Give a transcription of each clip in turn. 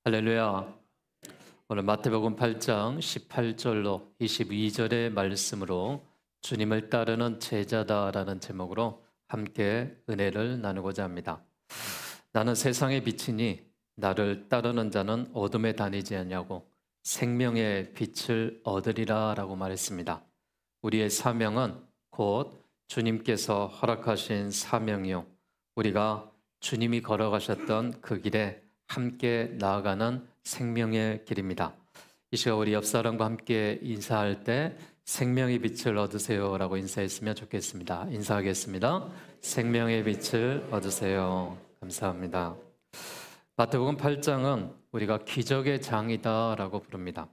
할렐루야. 오늘 마태복음 8장 18절로 22절의 말씀으로 주님을 따르는 제자다라는 제목으로 함께 은혜를 나누고자 합니다. 나는 세상의 빛이니 나를 따르는 자는 어둠에 다니지 않냐고 생명의 빛을 얻으리라 라고 말했습니다. 우리의 사명은 곧 주님께서 허락하신 사명이요, 우리가 주님이 걸어가셨던 그 길에 함께 나아가는 생명의 길입니다. 이 시간 우리 옆 사람과 함께 인사할 때 생명의 빛을 얻으세요 라고 인사했으면 좋겠습니다. 인사하겠습니다. 생명의 빛을 얻으세요. 감사합니다. 마태복음 8장은 우리가 기적의 장이다 라고 부릅니다.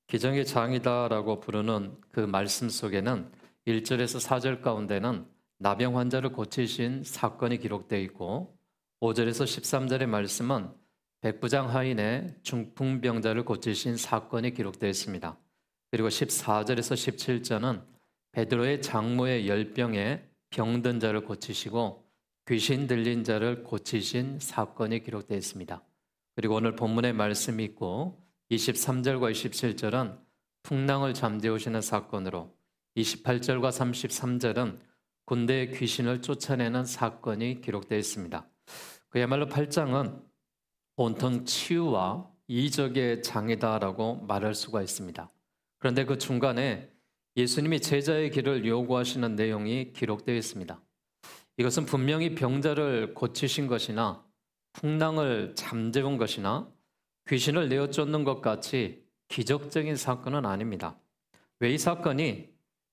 기적의 장이다 라고 부르는 그 말씀 속에는 1절에서 4절 가운데는 나병 환자를 고치신 사건이 기록되어 있고, 5절에서 13절의 말씀은 백부장 하인의 중풍병자를 고치신 사건이 기록되어 있습니다. 그리고 14절에서 17절은 베드로의 장모의 열병에 병든 자를 고치시고 귀신 들린 자를 고치신 사건이 기록되어 있습니다. 그리고 오늘 본문의 말씀이 있고 23절과 27절은 풍랑을 잠재우시는 사건으로, 28절과 33절은 군대의 귀신을 쫓아내는 사건이 기록되어 있습니다. 그야말로 8장은 온통 치유와 이적의 장이다라고 말할 수가 있습니다. 그런데 그 중간에 예수님이 제자의 길을 요구하시는 내용이 기록되어 있습니다. 이것은 분명히 병자를 고치신 것이나 풍랑을 잠재운 것이나 귀신을 내어 쫓는 것 같이 기적적인 사건은 아닙니다. 왜 이 사건이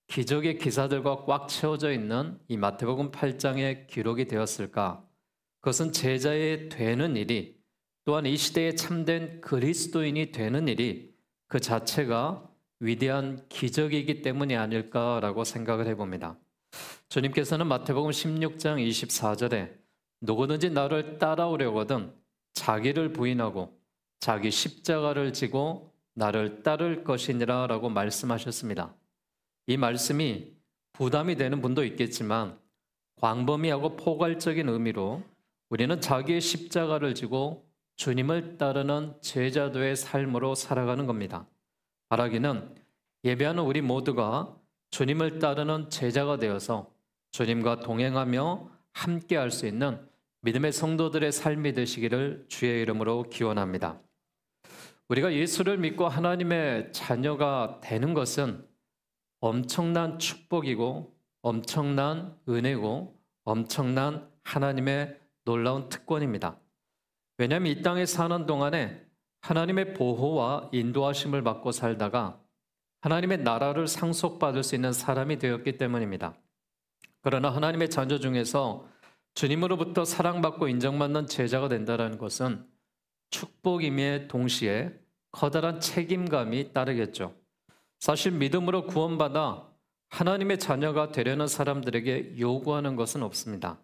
기적의 기사들과 꽉 채워져 있는 이 마태복음 8장에 기록이 되었을까? 그것은 제자의 되는 일이, 또한 이 시대에 참된 그리스도인이 되는 일이 그 자체가 위대한 기적이기 때문이 아닐까라고 생각을 해봅니다. 주님께서는 마태복음 16장 24절에 누구든지 나를 따라오려거든 자기를 부인하고 자기 십자가를 지고 나를 따를 것이니라 라고 말씀하셨습니다. 이 말씀이 부담이 되는 분도 있겠지만 광범위하고 포괄적인 의미로 우리는 자기의 십자가를 지고 주님을 따르는 제자도의 삶으로 살아가는 겁니다. 바라기는 예배하는 우리 모두가 주님을 따르는 제자가 되어서 주님과 동행하며 함께 할 수 있는 믿음의 성도들의 삶이 되시기를 주의 이름으로 기원합니다. 우리가 예수를 믿고 하나님의 자녀가 되는 것은 엄청난 축복이고 엄청난 은혜고 엄청난 하나님의 놀라운 특권입니다. 왜냐하면 이 땅에 사는 동안에 하나님의 보호와 인도하심을 받고 살다가 하나님의 나라를 상속받을 수 있는 사람이 되었기 때문입니다. 그러나 하나님의 자녀 중에서 주님으로부터 사랑받고 인정받는 제자가 된다는 것은 축복임에 동시에 커다란 책임감이 따르겠죠. 사실 믿음으로 구원받아 하나님의 자녀가 되려는 사람들에게 요구하는 것은 없습니다.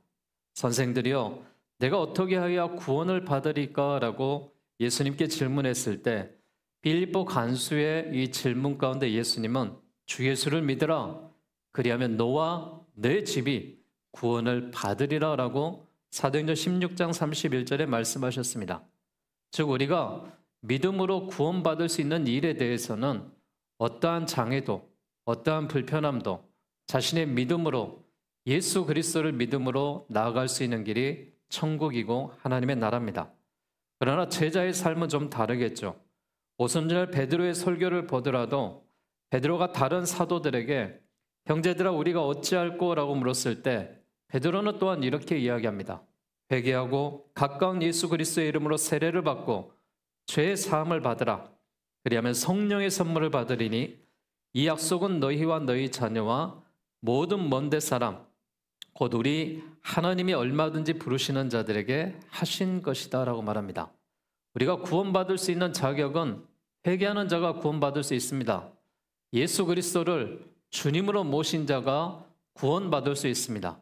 선생들이요, 내가 어떻게 해야 구원을 받으리까? 라고 예수님께 질문했을 때 빌립보 간수의 이 질문 가운데 예수님은 주 예수를 믿으라, 그리하면 너와 내 집이 구원을 받으리라 라고 사도행전 16장 31절에 말씀하셨습니다. 즉 우리가 믿음으로 구원받을 수 있는 일에 대해서는 어떠한 장애도 어떠한 불편함도 자신의 믿음으로, 예수 그리스도를 믿음으로 나아갈 수 있는 길이 천국이고 하나님의 나라입니다. 그러나 제자의 삶은 좀 다르겠죠. 오순절 베드로의 설교를 보더라도 베드로가 다른 사도들에게 형제들아 우리가 어찌할꼬? 라고 물었을 때 베드로는 또한 이렇게 이야기합니다. 회개하고 가까운 예수 그리스도의 이름으로 세례를 받고 죄의 사함을 받으라. 그리하면 성령의 선물을 받으리니 이 약속은 너희와 너희 자녀와 모든 먼데 사람 곧 우리 하나님이 얼마든지 부르시는 자들에게 하신 것이다 라고 말합니다. 우리가 구원받을 수 있는 자격은 회개하는 자가 구원받을 수 있습니다. 예수 그리스도를 주님으로 모신 자가 구원받을 수 있습니다.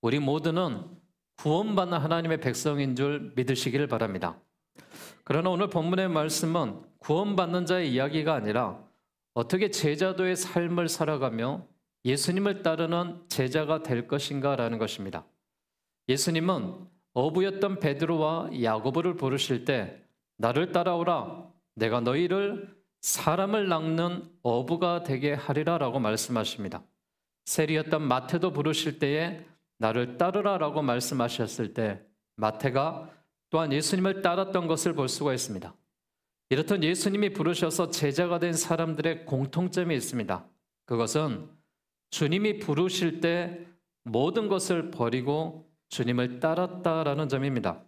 우리 모두는 구원받는 하나님의 백성인 줄 믿으시기를 바랍니다. 그러나 오늘 본문의 말씀은 구원받는 자의 이야기가 아니라 어떻게 제자도의 삶을 살아가며 예수님을 따르는 제자가 될 것인가 라는 것입니다. 예수님은 어부였던 베드로와 야고보를 부르실 때 나를 따라오라. 내가 너희를 사람을 낚는 어부가 되게 하리라 라고 말씀하십니다. 세리였던 마태도 부르실 때에 나를 따르라 라고 말씀하셨을 때 마태가 또한 예수님을 따랐던 것을 볼 수가 있습니다. 이렇듯 예수님이 부르셔서 제자가 된 사람들의 공통점이 있습니다. 그것은 주님이 부르실 때 모든 것을 버리고 주님을 따랐다라는 점입니다.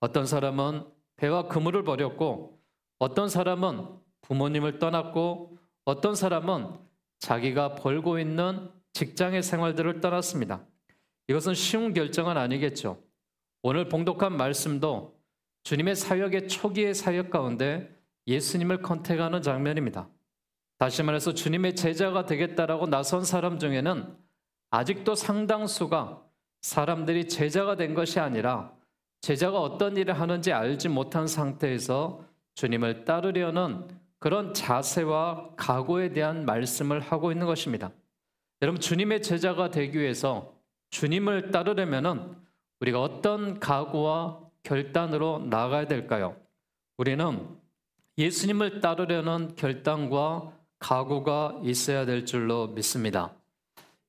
어떤 사람은 배와 그물을 버렸고, 어떤 사람은 부모님을 떠났고, 어떤 사람은 자기가 벌고 있는 직장의 생활들을 떠났습니다. 이것은 쉬운 결정은 아니겠죠. 오늘 봉독한 말씀도 주님의 사역의 초기의 사역 가운데 예수님을 컨택하는 장면입니다. 다시 말해서 주님의 제자가 되겠다라고 나선 사람 중에는 아직도 상당수가 사람들이 제자가 된 것이 아니라 제자가 어떤 일을 하는지 알지 못한 상태에서 주님을 따르려는 그런 자세와 각오에 대한 말씀을 하고 있는 것입니다. 여러분, 주님의 제자가 되기 위해서 주님을 따르려면은 우리가 어떤 각오와 결단으로 나아가야 될까요? 우리는 예수님을 따르려는 결단과 각오가 있어야 될 줄로 믿습니다.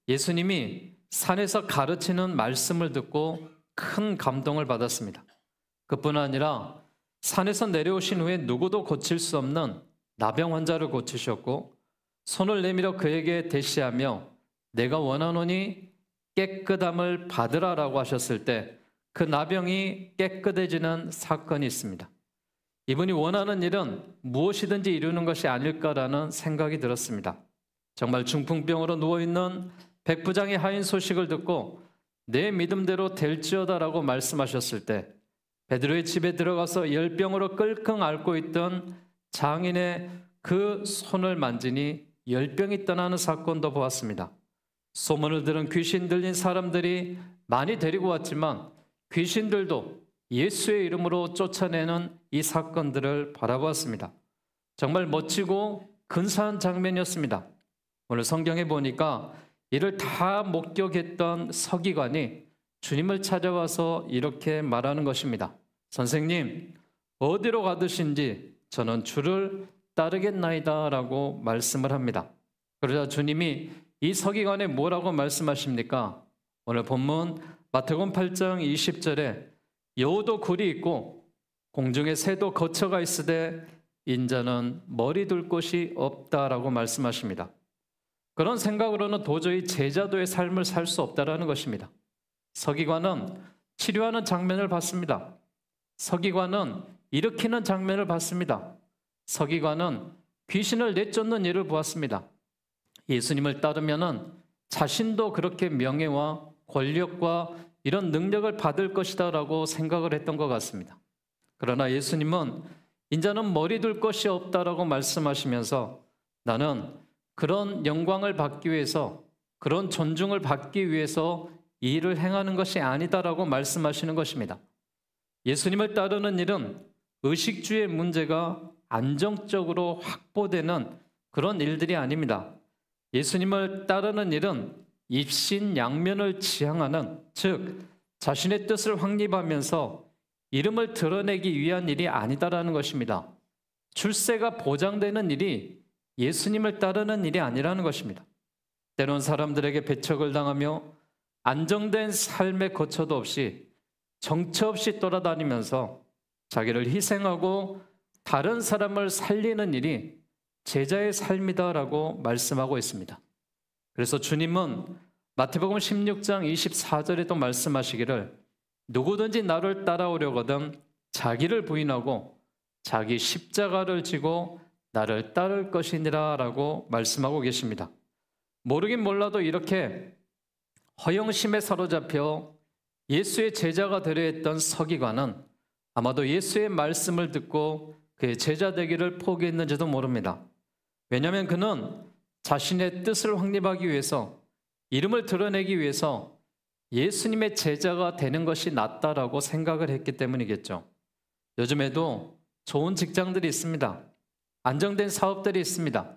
예수님이 산에서 가르치는 말씀을 듣고 큰 감동을 받았습니다. 그뿐 아니라 산에서 내려오신 후에 누구도 고칠 수 없는 나병 환자를 고치셨고, 손을 내밀어 그에게 대시하며 내가 원하노니 깨끗함을 받으라라고 하셨을 때 그 나병이 깨끗해지는 사건이 있습니다. 이분이 원하는 일은 무엇이든지 이루는 것이 아닐까라는 생각이 들었습니다. 정말 중풍병으로 누워있는 백부장의 하인 소식을 듣고 내 믿음대로 될지어다라고 말씀하셨을 때 베드로의 집에 들어가서 열병으로 끙끙 앓고 있던 장인의 그 손을 만지니 열병이 떠나는 사건도 보았습니다. 소문을 들은 귀신 들린 사람들이 많이 데리고 왔지만 귀신들도 예수의 이름으로 쫓아내는 이 사건들을 바라보았습니다. 정말 멋지고 근사한 장면이었습니다. 오늘 성경에 보니까 이를 다 목격했던 서기관이 주님을 찾아와서 이렇게 말하는 것입니다. 선생님, 어디로 가듯인지 저는 주를 따르겠나이다 라고 말씀을 합니다. 그러자 주님이 이 서기관에 뭐라고 말씀하십니까? 오늘 본문 마태복음 8장 20절에 여우도 굴이 있고 공중에 새도 거처가 있으되 인자는 머리 둘 곳이 없다라고 말씀하십니다. 그런 생각으로는 도저히 제자도의 삶을 살 수 없다라는 것입니다. 서기관은 치료하는 장면을 봤습니다. 서기관은 일으키는 장면을 봤습니다. 서기관은 귀신을 내쫓는 일을 보았습니다. 예수님을 따르면은 자신도 그렇게 명예와 권력과 이런 능력을 받을 것이다라고 생각을 했던 것 같습니다. 그러나 예수님은 인자는 머리 둘 것이 없다라고 말씀하시면서 나는 그런 영광을 받기 위해서, 그런 존중을 받기 위해서 이 일을 행하는 것이 아니다라고 말씀하시는 것입니다. 예수님을 따르는 일은 의식주의 문제가 안정적으로 확보되는 그런 일들이 아닙니다. 예수님을 따르는 일은 입신양면을 지향하는, 즉 자신의 뜻을 확립하면서 이름을 드러내기 위한 일이 아니다라는 것입니다. 출세가 보장되는 일이 예수님을 따르는 일이 아니라는 것입니다. 때론 사람들에게 배척을 당하며 안정된 삶의 거처도 없이 정처 없이 돌아다니면서 자기를 희생하고 다른 사람을 살리는 일이 제자의 삶이다라고 말씀하고 있습니다. 그래서 주님은 마태복음 16장 24절에도 말씀하시기를 누구든지 나를 따라오려거든 자기를 부인하고 자기 십자가를 지고 나를 따를 것이니라 라고 말씀하고 계십니다. 모르긴 몰라도 이렇게 허영심에 사로잡혀 예수의 제자가 되려 했던 서기관은 아마도 예수의 말씀을 듣고 그의 제자 되기를 포기했는지도 모릅니다. 왜냐하면 그는 자신의 뜻을 확립하기 위해서, 이름을 드러내기 위해서 예수님의 제자가 되는 것이 낫다라고 생각을 했기 때문이겠죠. 요즘에도 좋은 직장들이 있습니다. 안정된 사업들이 있습니다.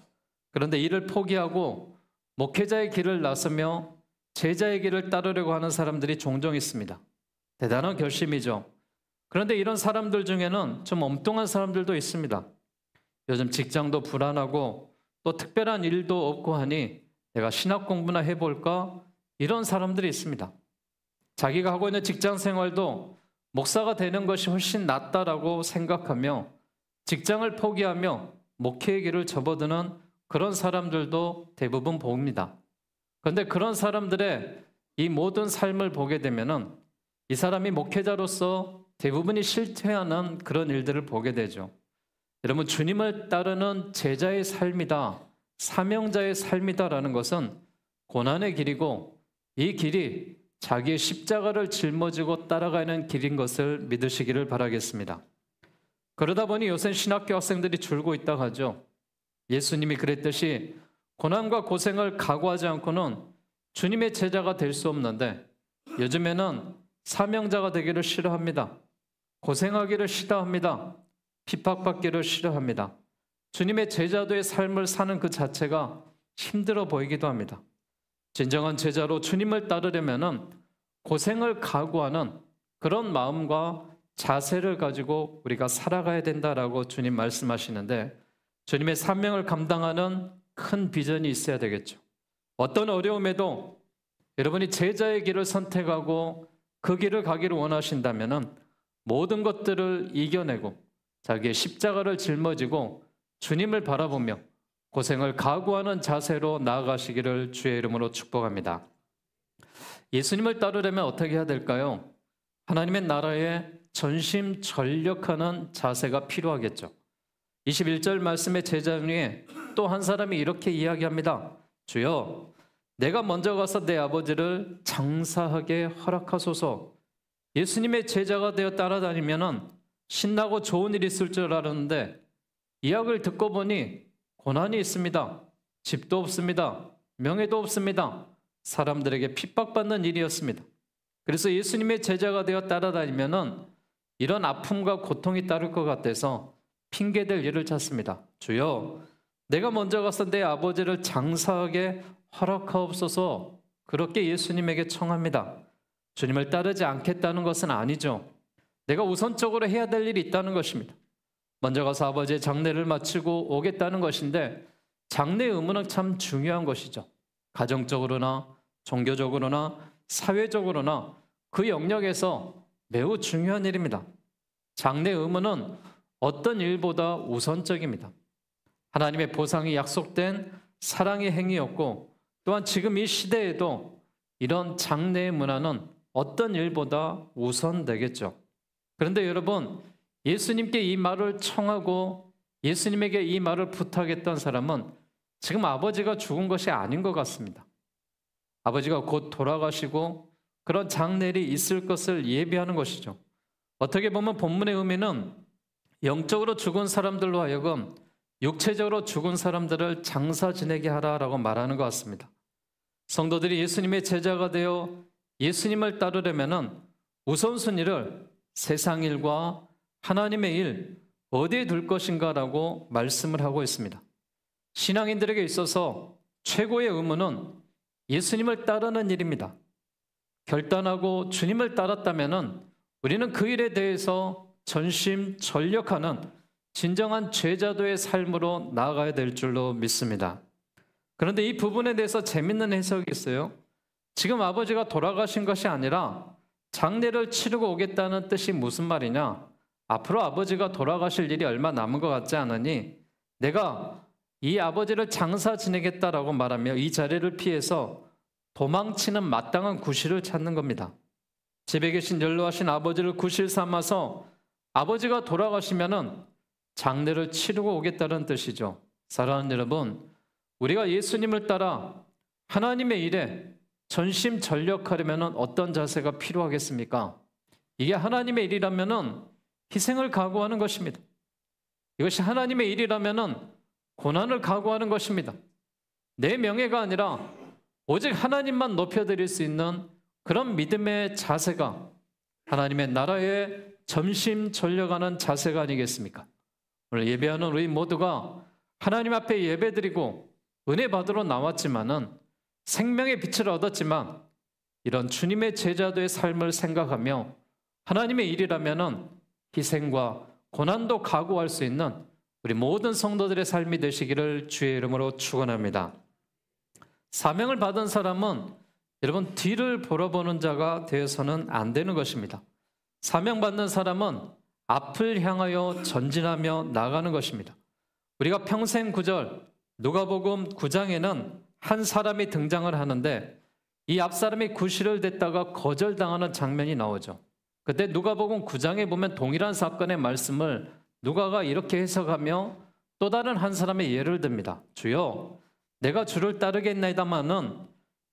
그런데 이를 포기하고 목회자의 길을 나서며 제자의 길을 따르려고 하는 사람들이 종종 있습니다. 대단한 결심이죠. 그런데 이런 사람들 중에는 좀 엉뚱한 사람들도 있습니다. 요즘 직장도 불안하고 또 특별한 일도 없고 하니 내가 신학 공부나 해볼까? 이런 사람들이 있습니다. 자기가 하고 있는 직장 생활도 목사가 되는 것이 훨씬 낫다라고 생각하며 직장을 포기하며 목회의 길을 접어드는 그런 사람들도 대부분 봅니다. 그런데 그런 사람들의 이 모든 삶을 보게 되면은 이 사람이 목회자로서 대부분이 실패하는 그런 일들을 보게 되죠. 여러분, 주님을 따르는 제자의 삶이다, 사명자의 삶이다라는 것은 고난의 길이고 이 길이 자기의 십자가를 짊어지고 따라가는 길인 것을 믿으시기를 바라겠습니다. 그러다 보니 요새 신학교 학생들이 줄고 있다고 하죠. 예수님이 그랬듯이 고난과 고생을 각오하지 않고는 주님의 제자가 될 수 없는데 요즘에는 사명자가 되기를 싫어합니다. 고생하기를 싫어합니다. 핍박받기를 싫어합니다. 주님의 제자도의 삶을 사는 그 자체가 힘들어 보이기도 합니다. 진정한 제자로 주님을 따르려면 고생을 각오하는 그런 마음과 자세를 가지고 우리가 살아가야 된다라고 주님 말씀하시는데 주님의 사명을 감당하는 큰 비전이 있어야 되겠죠. 어떤 어려움에도 여러분이 제자의 길을 선택하고 그 길을 가기를 원하신다면 모든 것들을 이겨내고 자기의 십자가를 짊어지고 주님을 바라보며 고생을 각오하는 자세로 나아가시기를 주의 이름으로 축복합니다. 예수님을 따르려면 어떻게 해야 될까요? 하나님의 나라에 전심전력하는 자세가 필요하겠죠. 21절 말씀의 제자 중에 또 한 사람이 이렇게 이야기합니다. 주여, 내가 먼저 가서 내 아버지를 장사하게 허락하소서. 예수님의 제자가 되어 따라다니면 신나고 좋은 일이 있을 줄 알았는데 이야기를 듣고 보니 고난이 있습니다. 집도 없습니다. 명예도 없습니다. 사람들에게 핍박받는 일이었습니다. 그래서 예수님의 제자가 되어 따라다니면 이런 아픔과 고통이 따를 것 같아서 핑계댈 일을 찾습니다. 주여, 내가 먼저 가서 내 아버지를 장사하게 허락하옵소서. 그렇게 예수님에게 청합니다. 주님을 따르지 않겠다는 것은 아니죠. 내가 우선적으로 해야 될 일이 있다는 것입니다. 먼저 가서 아버지의 장례를 마치고 오겠다는 것인데 장례 의무는 참 중요한 것이죠. 가정적으로나 종교적으로나 사회적으로나 그 영역에서 매우 중요한 일입니다. 장례 의무는 어떤 일보다 우선적입니다. 하나님의 보상이 약속된 사랑의 행위였고 또한 지금 이 시대에도 이런 장례의 문화는 어떤 일보다 우선되겠죠. 그런데 여러분, 예수님께 이 말을 청하고 예수님에게 이 말을 부탁했던 사람은 지금 아버지가 죽은 것이 아닌 것 같습니다. 아버지가 곧 돌아가시고 그런 장례일이 있을 것을 예비하는 것이죠. 어떻게 보면 본문의 의미는 영적으로 죽은 사람들로 하여금 육체적으로 죽은 사람들을 장사 지내게 하라라고 말하는 것 같습니다. 성도들이 예수님의 제자가 되어 예수님을 따르려면 우선순위를 세상 일과 하나님의 일 어디에 둘 것인가라고 말씀을 하고 있습니다. 신앙인들에게 있어서 최고의 의무는 예수님을 따르는 일입니다. 결단하고 주님을 따랐다면 우리는 그 일에 대해서 전심전력하는 진정한 제자도의 삶으로 나아가야 될 줄로 믿습니다. 그런데 이 부분에 대해서 재밌는 해석이 있어요. 지금 아버지가 돌아가신 것이 아니라 장례를 치르고 오겠다는 뜻이 무슨 말이냐? 앞으로 아버지가 돌아가실 일이 얼마 남은 것 같지 않으니 내가 이 아버지를 장사 지내겠다라고 말하며 이 자리를 피해서 도망치는 마땅한 구실을 찾는 겁니다. 집에 계신 연로하신 아버지를 구실 삼아서 아버지가 돌아가시면은 장례를 치르고 오겠다는 뜻이죠. 사랑하는 여러분, 우리가 예수님을 따라 하나님의 일에 전심전력하려면 어떤 자세가 필요하겠습니까? 이게 하나님의 일이라면 희생을 각오하는 것입니다. 이것이 하나님의 일이라면 고난을 각오하는 것입니다. 내 명예가 아니라 오직 하나님만 높여드릴 수 있는 그런 믿음의 자세가 하나님의 나라에 전심전력하는 자세가 아니겠습니까? 오늘 예배하는 우리 모두가 하나님 앞에 예배드리고 은혜 받으러 나왔지만은 생명의 빛을 얻었지만 이런 주님의 제자도의 삶을 생각하며 하나님의 일이라면은 희생과 고난도 각오할 수 있는 우리 모든 성도들의 삶이 되시기를 주의 이름으로 축원합니다. 사명을 받은 사람은 여러분 뒤를 돌아보는 자가 되어서는 안 되는 것입니다. 사명받는 사람은 앞을 향하여 전진하며 나가는 것입니다. 우리가 평생 구절 누가복음 9장에는 한 사람이 등장을 하는데 이 앞사람이 구실을 댔다가 거절당하는 장면이 나오죠. 그때 누가복음 9장에 보면 동일한 사건의 말씀을 누가가 이렇게 해석하며 또 다른 한 사람의 예를 듭니다. 주여, 내가 주를 따르겠나이다마는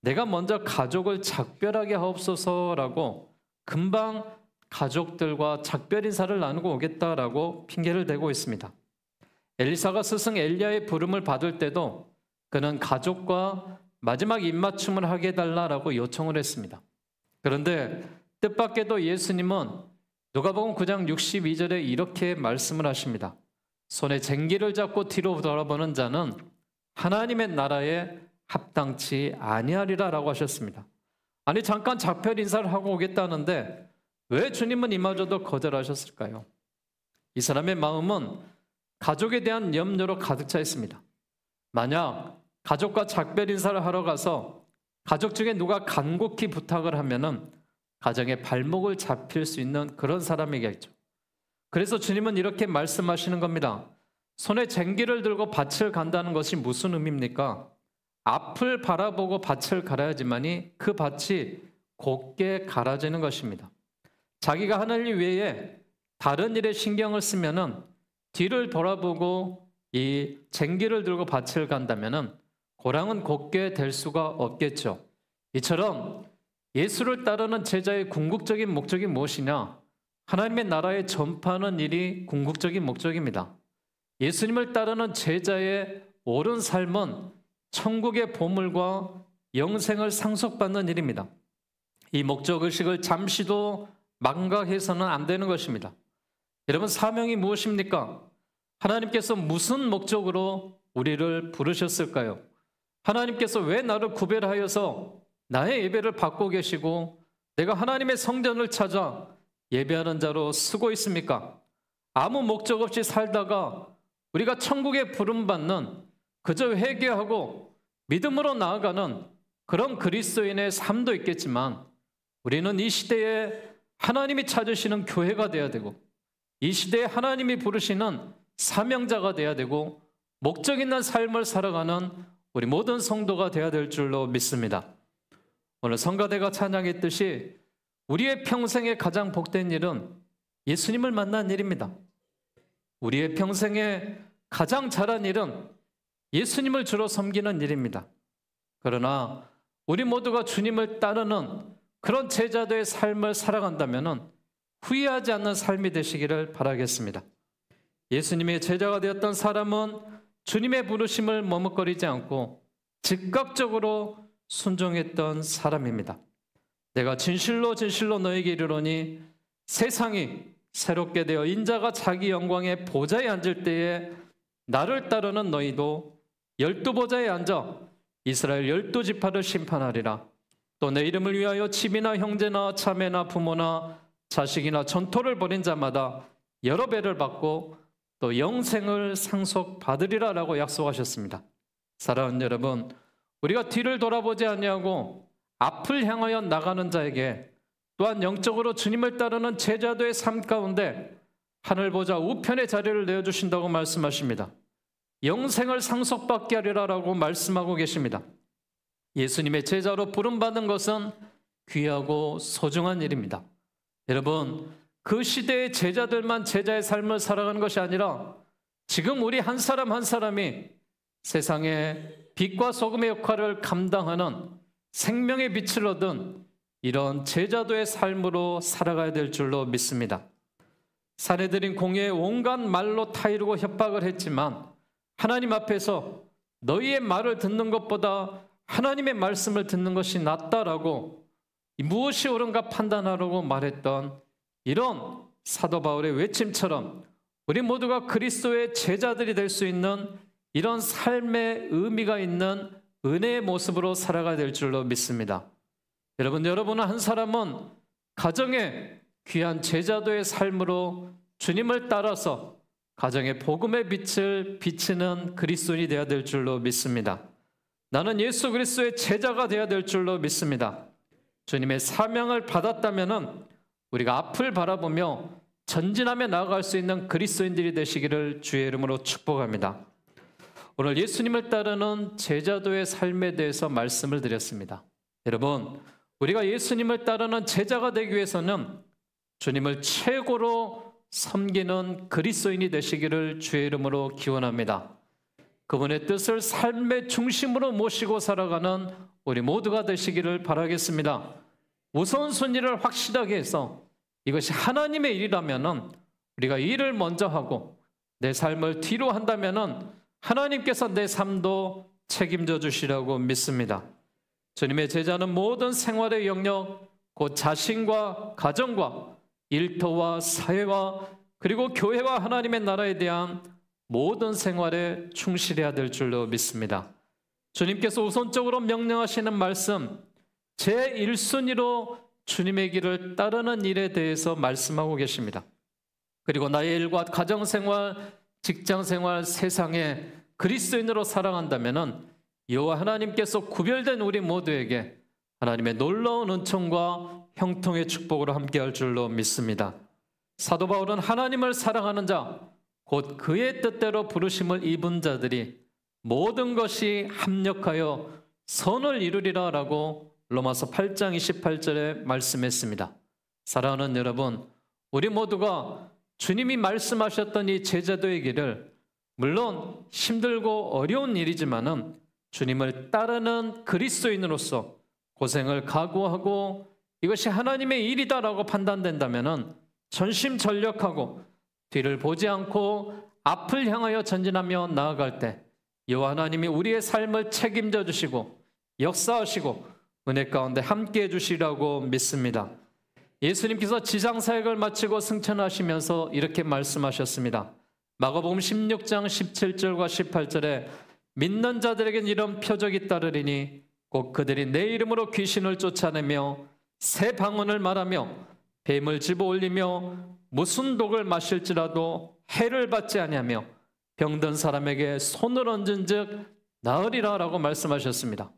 내가 먼저 가족을 작별하게 하옵소서라고 금방 가족들과 작별 인사를 나누고 오겠다라고 핑계를 대고 있습니다. 엘리사가 스승 엘리야의 부름을 받을 때도 그는 가족과 마지막 입맞춤을 하게 해달라고 요청을 했습니다. 그런데 뜻밖에도 예수님은 누가복음 9장 62절에 이렇게 말씀을 하십니다. 손에 쟁기를 잡고 뒤로 돌아보는 자는 하나님의 나라에 합당치 아니하리라 라고 하셨습니다. 아니 잠깐 작별 인사를 하고 오겠다는데 왜 주님은 이마저도 거절하셨을까요? 이 사람의 마음은 가족에 대한 염려로 가득 차 있습니다. 만약 가족과 작별 인사를 하러 가서 가족 중에 누가 간곡히 부탁을 하면은 가정의 발목을 잡힐 수 있는 그런 사람이겠죠. 그래서 주님은 이렇게 말씀하시는 겁니다. 손에 쟁기를 들고 밭을 간다는 것이 무슨 의미입니까? 앞을 바라보고 밭을 갈아야지만이 그 밭이 곧게 갈아지는 것입니다. 자기가 하는 일 외에 다른 일에 신경을 쓰면은 뒤를 돌아보고 이 쟁기를 들고 밭을 간다면은 고랑은 곧게 될 수가 없겠죠. 이처럼 예수를 따르는 제자의 궁극적인 목적이 무엇이냐? 하나님의 나라에 전파하는 일이 궁극적인 목적입니다. 예수님을 따르는 제자의 옳은 삶은 천국의 보물과 영생을 상속받는 일입니다. 이 목적의식을 잠시도 망각해서는 안 되는 것입니다. 여러분, 사명이 무엇입니까? 하나님께서 무슨 목적으로 우리를 부르셨을까요? 하나님께서 왜 나를 구별하여서 나의 예배를 받고 계시고 내가 하나님의 성전을 찾아 예배하는 자로 쓰고 있습니까? 아무 목적 없이 살다가 우리가 천국에 부름받는 그저 회개하고 믿음으로 나아가는 그런 그리스도인의 삶도 있겠지만 우리는 이 시대에 하나님이 찾으시는 교회가 돼야 되고 이 시대에 하나님이 부르시는 사명자가 돼야 되고 목적 있는 삶을 살아가는 우리 모든 성도가 돼야 될 줄로 믿습니다. 오늘 성가대가 찬양했듯이 우리의 평생에 가장 복된 일은 예수님을 만난 일입니다. 우리의 평생에 가장 잘한 일은 예수님을 주로 섬기는 일입니다. 그러나 우리 모두가 주님을 따르는 그런 제자들의 삶을 살아간다면 후회하지 않는 삶이 되시기를 바라겠습니다. 예수님의 제자가 되었던 사람은 주님의 부르심을 머뭇거리지 않고 즉각적으로 순종했던 사람입니다. 내가 진실로 진실로 너에게 이르노니 세상이 새롭게 되어 인자가 자기 영광의 보좌에 앉을 때에 나를 따르는 너희도 12보좌에 앉아 이스라엘 12지파를 심판하리라. 또 내 이름을 위하여 집이나 형제나 자매나 부모나 자식이나 전토를 벌인 자마다 여러 배를 받고 또 영생을 상속받으리라 라고 약속하셨습니다. 사랑하는 여러분, 우리가 뒤를 돌아보지 아니하고 앞을 향하여 나가는 자에게 또한 영적으로 주님을 따르는 제자도의 삶 가운데 하늘 보좌 우편의 자리를 내어주신다고 말씀하십니다. 영생을 상속받게 하리라라고 말씀하고 계십니다. 예수님의 제자로 부름받은 것은 귀하고 소중한 일입니다. 여러분, 그 시대의 제자들만 제자의 삶을 살아가는 것이 아니라 지금 우리 한 사람 한 사람이 세상에 빛과 소금의 역할을 감당하는 생명의 빛을 얻은 이런 제자도의 삶으로 살아가야 될 줄로 믿습니다. 사내들인 공회에 온갖 말로 타이르고 협박을 했지만 하나님 앞에서 너희의 말을 듣는 것보다 하나님의 말씀을 듣는 것이 낫다라고 무엇이 옳은가 판단하라고 말했던 이런 사도 바울의 외침처럼 우리 모두가 그리스도의 제자들이 될 수 있는 이런 삶의 의미가 있는 은혜의 모습으로 살아가야 될 줄로 믿습니다. 여러분 한 사람은 가정의 귀한 제자도의 삶으로 주님을 따라서 가정의 복음의 빛을 비치는 그리스도인이 되어야 될 줄로 믿습니다. 나는 예수 그리스도의 제자가 되어야 될 줄로 믿습니다. 주님의 사명을 받았다면 우리가 앞을 바라보며 전진하며 나아갈 수 있는 그리스도인들이 되시기를 주의 이름으로 축복합니다. 오늘 예수님을 따르는 제자도의 삶에 대해서 말씀을 드렸습니다. 여러분, 우리가 예수님을 따르는 제자가 되기 위해서는 주님을 최고로 섬기는 그리스도인이 되시기를 주의 이름으로 기원합니다. 그분의 뜻을 삶의 중심으로 모시고 살아가는 우리 모두가 되시기를 바라겠습니다. 우선순위를 확실하게 해서 이것이 하나님의 일이라면 우리가 일을 먼저 하고 내 삶을 뒤로 한다면 하나님께서 내 삶도 책임져 주시라고 믿습니다. 주님의 제자는 모든 생활의 영역, 곧 자신과 가정과 일터와 사회와 그리고 교회와 하나님의 나라에 대한 모든 생활에 충실해야 될 줄로 믿습니다. 주님께서 우선적으로 명령하시는 말씀, 제1순위로 주님의 길을 따르는 일에 대해서 말씀하고 계십니다. 그리고 나의 일과 가정생활, 직장생활, 세상에 그리스도인으로 살아간다면 여호와 하나님께서 구별된 우리 모두에게 하나님의 놀라운 은총과 형통의 축복으로 함께할 줄로 믿습니다. 사도 바울은 하나님을 사랑하는 자, 곧 그의 뜻대로 부르심을 입은 자들이 모든 것이 합력하여 선을 이루리라 라고 로마서 8장 28절에 말씀했습니다. 사랑하는 여러분, 우리 모두가 주님이 말씀하셨던 이 제자도의 길을 물론 힘들고 어려운 일이지만은 주님을 따르는 그리스도인으로서 고생을 각오하고 이것이 하나님의 일이다라고 판단된다면은 전심전력하고 뒤를 보지 않고 앞을 향하여 전진하며 나아갈 때 여호와 하나님이 우리의 삶을 책임져 주시고 역사하시고 은혜 가운데 함께해 주시라고 믿습니다. 예수님께서 지상사역을 마치고 승천하시면서 이렇게 말씀하셨습니다. 마가복음 16장 17절과 18절에 믿는 자들에겐 이런 표적이 따르리니 곧 그들이 내 이름으로 귀신을 쫓아내며 새 방언을 말하며 뱀을 집어 올리며 무슨 독을 마실지라도 해를 받지 아니하며 병든 사람에게 손을 얹은 즉 나으리라 라고 말씀하셨습니다.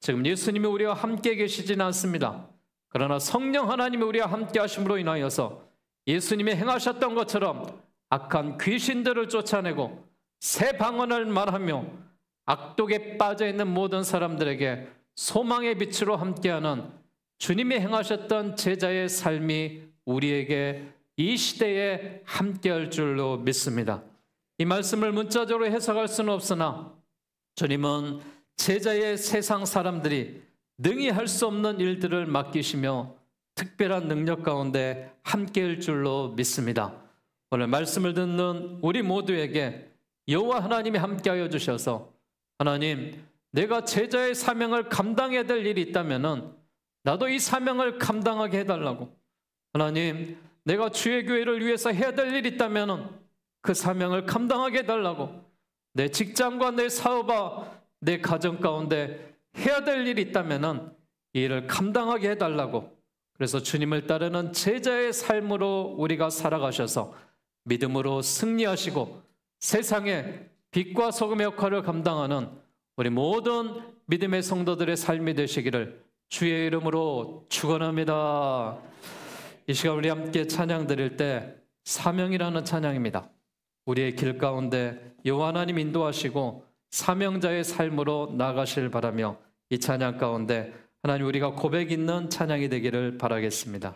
지금 예수님이 우리와 함께 계시지는 않습니다. 그러나 성령 하나님이 우리와 함께 하심으로 인하여서 예수님이 행하셨던 것처럼 악한 귀신들을 쫓아내고 새 방언을 말하며 악독에 빠져있는 모든 사람들에게 소망의 빛으로 함께하는 주님이 행하셨던 제자의 삶이 우리에게 이 시대에 함께할 줄로 믿습니다. 이 말씀을 문자적으로 해석할 수는 없으나 주님은 제자의 세상 사람들이 능히 할 수 없는 일들을 맡기시며 특별한 능력 가운데 함께할 줄로 믿습니다. 오늘 말씀을 듣는 우리 모두에게 여호와 하나님이 함께하여 주셔서 하나님, 내가 제자의 사명을 감당해야 될 일이 있다면 나도 이 사명을 감당하게 해달라고, 하나님, 내가 주의 교회를 위해서 해야 될 일이 있다면 그 사명을 감당하게 해달라고, 내 직장과 내 사업과 내 가정 가운데 해야 될 일이 있다면 이 일을 감당하게 해달라고, 그래서 주님을 따르는 제자의 삶으로 우리가 살아가셔서 믿음으로 승리하시고 세상에 빛과 소금의 역할을 감당하는 우리 모든 믿음의 성도들의 삶이 되시기를 주의 이름으로 축원합니다. 이 시간 우리 함께 찬양 드릴 때 사명이라는 찬양입니다. 우리의 길 가운데 여호와 하나님 인도하시고 사명자의 삶으로 나가실 바라며 이 찬양 가운데 하나님 우리가 고백 있는 찬양이 되기를 바라겠습니다.